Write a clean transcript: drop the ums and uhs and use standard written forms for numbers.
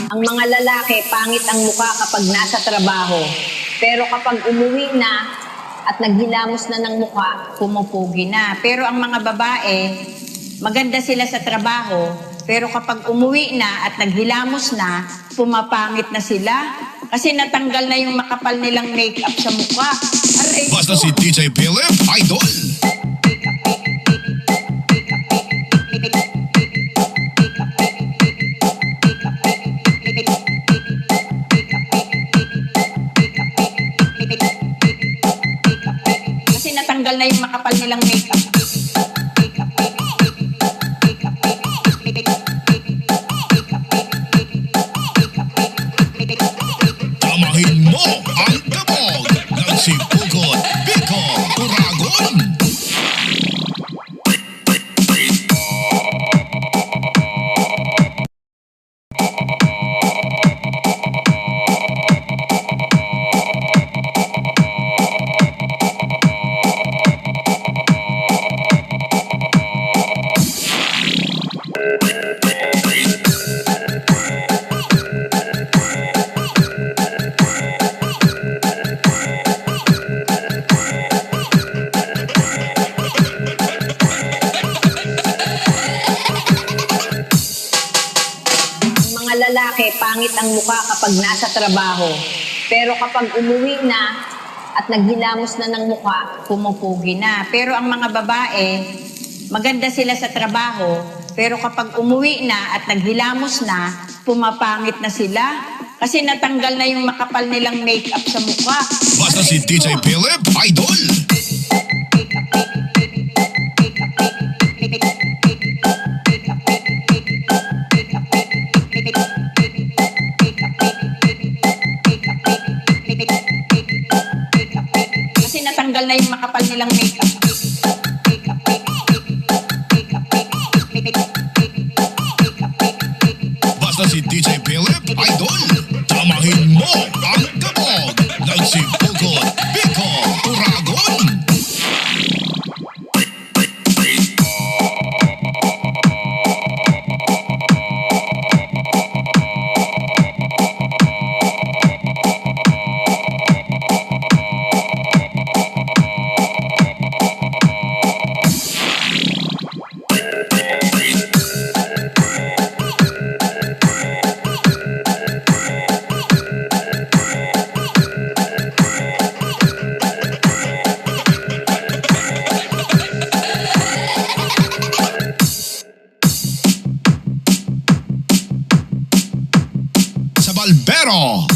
Ang mga lalaki, pangit ang mukha kapag nasa trabaho. Pero kapag umuwi na at naghilamos na ng mukha, pumupugi na. Pero ang mga babae, maganda sila sa trabaho. Pero kapag umuwi na at naghilamos na, pumapangit na sila. Kasi natanggal na yung makapal nilang makeup sa mukha. Aray Basta ko. si DJ Philip, idol. Kasi natanggal na yung makapal nilang makeup. Tamahin mo ang kabog ng si Pugot, Biko, Turagon. Mga lalaki, pangit ang mukha kapag nasa trabaho. Pero kapag umuwi na at naghilamos na ng mukha, pumupugi na. Pero ang mga babae, maganda sila sa trabaho. Pero kapag umuwi na at naghilamos na, pumapangit na sila. Kasi natanggal na yung makapal nilang makeup sa mukha. Basta si DJ Philip, idol. Kasi natanggal na yung makapal nilang makeup. Basta si DJ Philip, idol. Tamahin mo ang kabog ng si Pugot, Biko, Turagon. Sa Balbero,